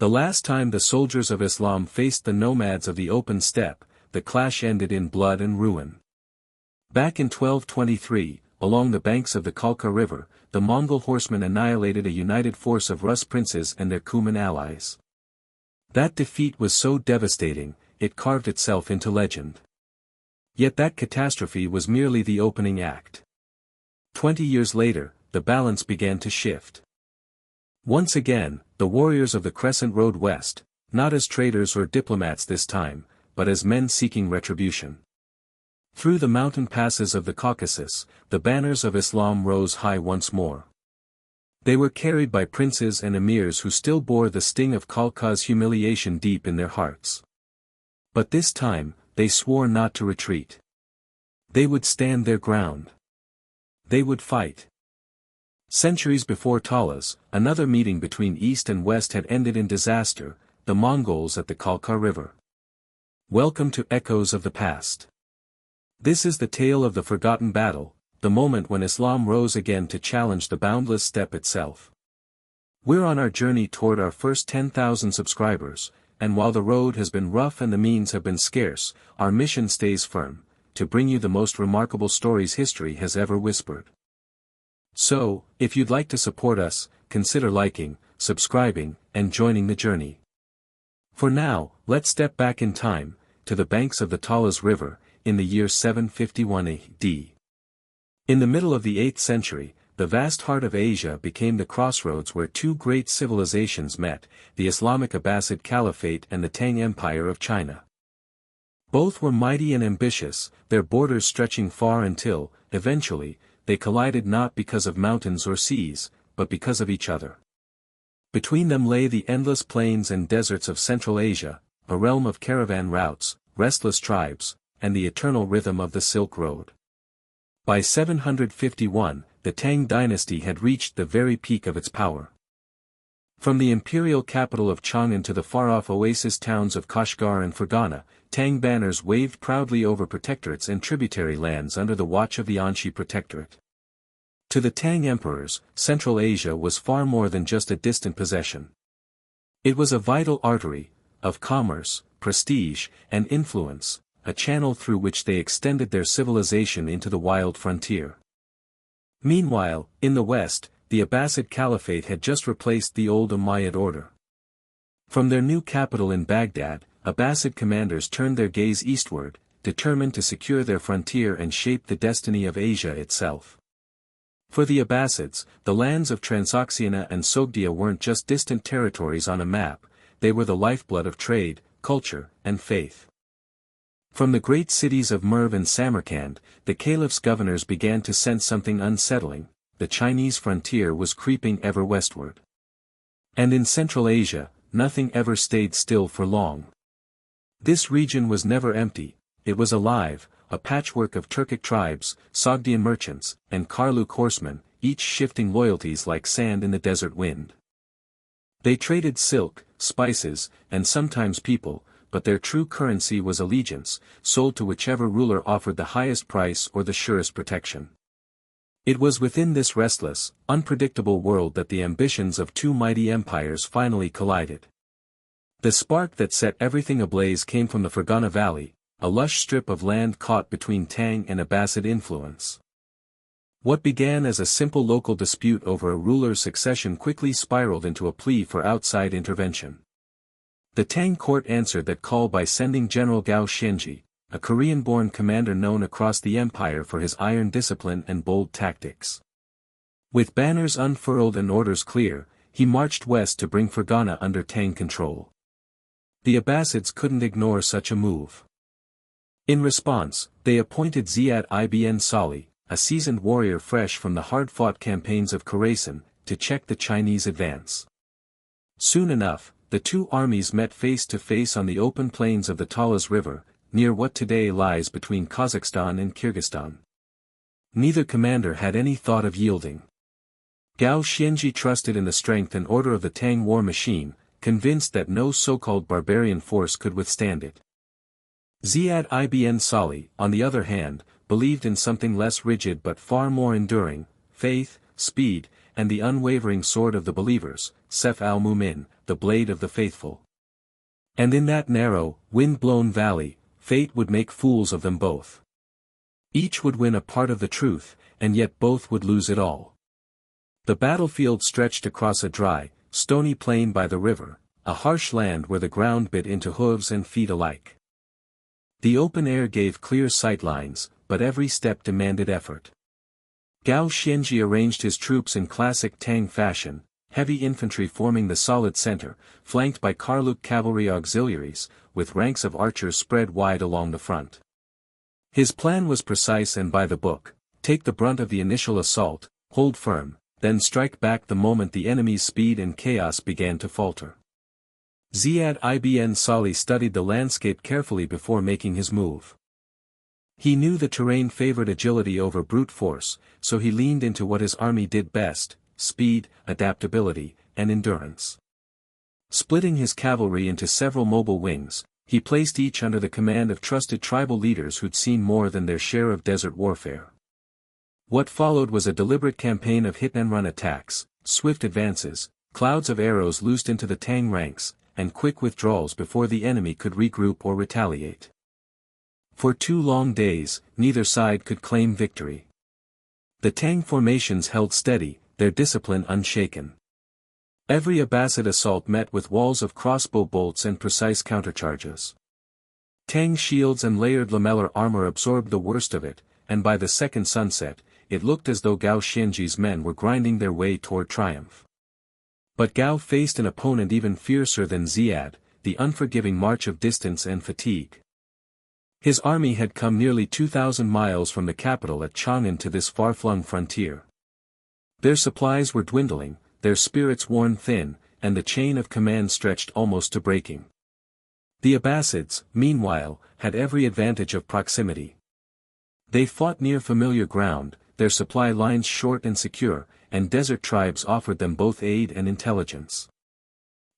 The last time the soldiers of Islam faced the nomads of the open steppe, the clash ended in blood and ruin. Back in 1223, along the banks of the Kalka River, the Mongol horsemen annihilated a united force of Rus princes and their Cuman allies. That defeat was so devastating, it carved itself into legend. Yet that catastrophe was merely the opening act. 20 years later, the balance began to shift. Once again, the warriors of the Crescent rode west, not as traders or diplomats this time, but as men seeking retribution. Through the mountain passes of the Caucasus, the banners of Islam rose high once more. They were carried by princes and emirs who still bore the sting of Kalka's humiliation deep in their hearts. But this time, they swore not to retreat. They would stand their ground. They would fight. Centuries before Talas, another meeting between East and West had ended in disaster, the Mongols at the Kalka River. Welcome to Echoes of the Past. This is the tale of the forgotten battle, the moment when Islam rose again to challenge the boundless steppe itself. We're on our journey toward our first 10,000 subscribers, and while the road has been rough and the means have been scarce, our mission stays firm, to bring you the most remarkable stories history has ever whispered. So, if you'd like to support us, consider liking, subscribing, and joining the journey. For now, let's step back in time, to the banks of the Talas River, in the year 751 AD. In the middle of the 8th century, the vast heart of Asia became the crossroads where two great civilizations met, the Islamic Abbasid Caliphate and the Tang Empire of China. Both were mighty and ambitious, their borders stretching far until, eventually, they collided not because of mountains or seas, but because of each other. Between them lay the endless plains and deserts of Central Asia, a realm of caravan routes, restless tribes, and the eternal rhythm of the Silk Road. By 751, the Tang dynasty had reached the very peak of its power. From the imperial capital of Chang'an to the far-off oasis towns of Kashgar and Fergana, Tang banners waved proudly over protectorates and tributary lands under the watch of the Anxi Protectorate. To the Tang emperors, Central Asia was far more than just a distant possession. It was a vital artery, of commerce, prestige, and influence, a channel through which they extended their civilization into the wild frontier. Meanwhile, in the west, the Abbasid Caliphate had just replaced the old Umayyad order. From their new capital in Baghdad, Abbasid commanders turned their gaze eastward, determined to secure their frontier and shape the destiny of Asia itself. For the Abbasids, the lands of Transoxiana and Sogdia weren't just distant territories on a map, they were the lifeblood of trade, culture, and faith. From the great cities of Merv and Samarkand, the caliph's governors began to sense something unsettling: the Chinese frontier was creeping ever westward. And in Central Asia, nothing ever stayed still for long. This region was never empty, it was alive, a patchwork of Turkic tribes, Sogdian merchants, and Karluk horsemen, each shifting loyalties like sand in the desert wind. They traded silk, spices, and sometimes people, but their true currency was allegiance, sold to whichever ruler offered the highest price or the surest protection. It was within this restless, unpredictable world that the ambitions of two mighty empires finally collided. The spark that set everything ablaze came from the Fergana Valley, a lush strip of land caught between Tang and Abbasid influence. What began as a simple local dispute over a ruler's succession quickly spiraled into a plea for outside intervention. The Tang court answered that call by sending General Gao Xianji, a Korean-born commander known across the empire for his iron discipline and bold tactics. With banners unfurled and orders clear, he marched west to bring Fergana under Tang control. The Abbasids couldn't ignore such a move. In response, they appointed Ziyad ibn Salih, a seasoned warrior fresh from the hard-fought campaigns of Khorasan, to check the Chinese advance. Soon enough, the two armies met face to face on the open plains of the Talas River, near what today lies between Kazakhstan and Kyrgyzstan. Neither commander had any thought of yielding. Gao Xianji trusted in the strength and order of the Tang war machine, convinced that no so-called barbarian force could withstand it. Ziyad ibn Salih, on the other hand, believed in something less rigid but far more enduring: faith, speed, and the unwavering sword of the believers, Sef al-Mu'min, the blade of the faithful. And in that narrow, wind-blown valley, fate would make fools of them both. Each would win a part of the truth, and yet both would lose it all. The battlefield stretched across a dry, stony plain by the river, a harsh land where the ground bit into hooves and feet alike. The open air gave clear sightlines, but every step demanded effort. Gao Xianji arranged his troops in classic Tang fashion, heavy infantry forming the solid center, flanked by Karluk cavalry auxiliaries, with ranks of archers spread wide along the front. His plan was precise and by the book: take the brunt of the initial assault, hold firm, then strike back the moment the enemy's speed and chaos began to falter. Ziad ibn Salih studied the landscape carefully before making his move. He knew the terrain favored agility over brute force, so he leaned into what his army did best: speed, adaptability, and endurance. Splitting his cavalry into several mobile wings, he placed each under the command of trusted tribal leaders who'd seen more than their share of desert warfare. What followed was a deliberate campaign of hit-and-run attacks, swift advances, clouds of arrows loosed into the Tang ranks, and quick withdrawals before the enemy could regroup or retaliate. For 2 long days, neither side could claim victory. The Tang formations held steady, their discipline unshaken. Every Abbasid assault met with walls of crossbow bolts and precise countercharges. Tang shields and layered lamellar armor absorbed the worst of it, and by the second sunset, it looked as though Gao Xianji's men were grinding their way toward triumph. But Gao faced an opponent even fiercer than Ziad, the unforgiving march of distance and fatigue. His army had come nearly 2,000 miles from the capital at Chang'an to this far-flung frontier. Their supplies were dwindling, their spirits worn thin, and the chain of command stretched almost to breaking. The Abbasids, meanwhile, had every advantage of proximity. They fought near familiar ground, their supply lines short and secure, and desert tribes offered them both aid and intelligence.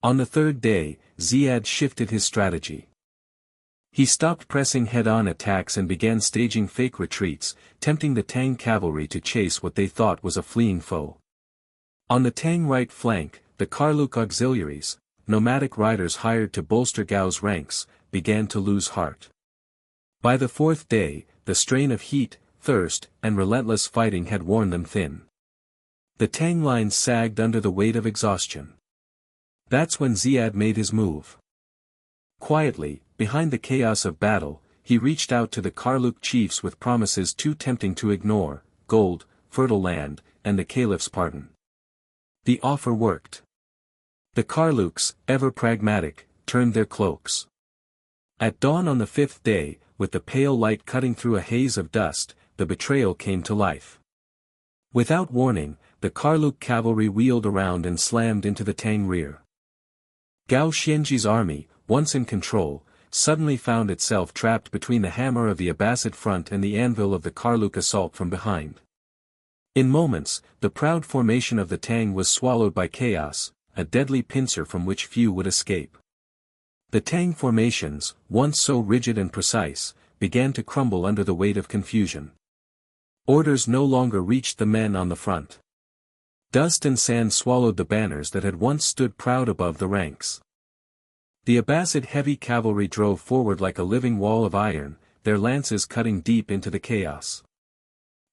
On the 3rd day, Ziad shifted his strategy. He stopped pressing head-on attacks and began staging fake retreats, tempting the Tang cavalry to chase what they thought was a fleeing foe. On the Tang right flank, the Karluk auxiliaries, nomadic riders hired to bolster Gao's ranks, began to lose heart. By the 4th day, the strain of heat, thirst, and relentless fighting had worn them thin. The Tang lines sagged under the weight of exhaustion. That's when Ziad made his move. Quietly, behind the chaos of battle, he reached out to the Karluk chiefs with promises too tempting to ignore: gold, fertile land, and the caliph's pardon. The offer worked. The Karluks, ever pragmatic, turned their cloaks. At dawn on the 5th day, with the pale light cutting through a haze of dust, the betrayal came to life. Without warning, the Karluk cavalry wheeled around and slammed into the Tang rear. Gao Xianji's army, once in control, suddenly found itself trapped between the hammer of the Abbasid front and the anvil of the Karluk assault from behind. In moments, the proud formation of the Tang was swallowed by chaos, a deadly pincer from which few would escape. The Tang formations, once so rigid and precise, began to crumble under the weight of confusion. Orders no longer reached the men on the front. Dust and sand swallowed the banners that had once stood proud above the ranks. The Abbasid heavy cavalry drove forward like a living wall of iron, their lances cutting deep into the chaos.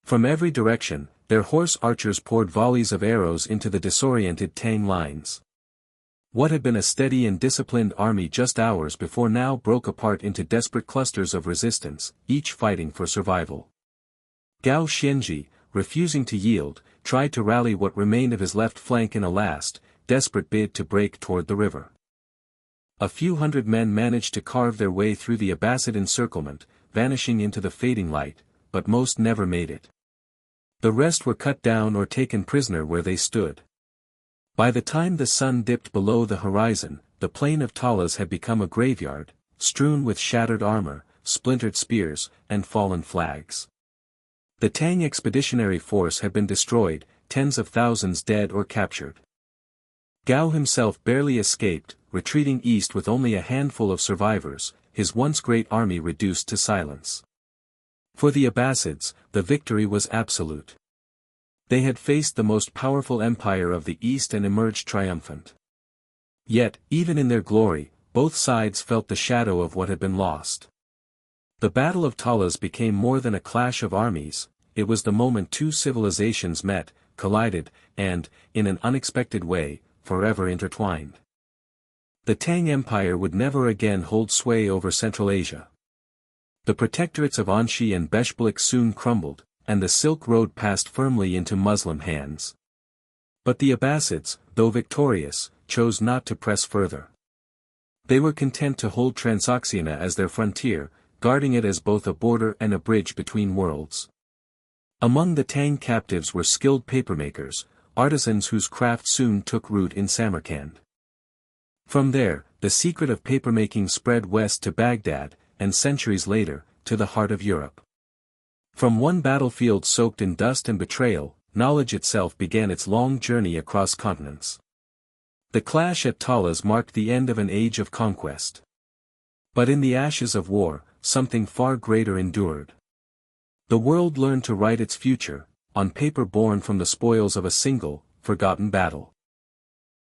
From every direction, their horse archers poured volleys of arrows into the disoriented Tang lines. What had been a steady and disciplined army just hours before now broke apart into desperate clusters of resistance, each fighting for survival. Gao Xianji, refusing to yield, tried to rally what remained of his left flank in a last, desperate bid to break toward the river. A few hundred men managed to carve their way through the Abbasid encirclement, vanishing into the fading light, but most never made it. The rest were cut down or taken prisoner where they stood. By the time the sun dipped below the horizon, the plain of Talas had become a graveyard, strewn with shattered armor, splintered spears, and fallen flags. The Tang expeditionary force had been destroyed, tens of thousands dead or captured. Gao himself barely escaped, retreating east with only a handful of survivors, his once great army reduced to silence. For the Abbasids, the victory was absolute. They had faced the most powerful empire of the East and emerged triumphant. Yet, even in their glory, both sides felt the shadow of what had been lost. The Battle of Talas became more than a clash of armies, it was the moment two civilizations met, collided, and, in an unexpected way, forever intertwined. The Tang Empire would never again hold sway over Central Asia. The protectorates of Anshi and Beshblik soon crumbled, and the Silk Road passed firmly into Muslim hands. But the Abbasids, though victorious, chose not to press further. They were content to hold Transoxiana as their frontier, guarding it as both a border and a bridge between worlds. Among the Tang captives were skilled papermakers, artisans whose craft soon took root in Samarkand. From there, the secret of papermaking spread west to Baghdad, and centuries later, to the heart of Europe. From one battlefield soaked in dust and betrayal, knowledge itself began its long journey across continents. The clash at Talas marked the end of an age of conquest. But in the ashes of war, something far greater endured. The world learned to write its future, on paper born from the spoils of a single, forgotten battle.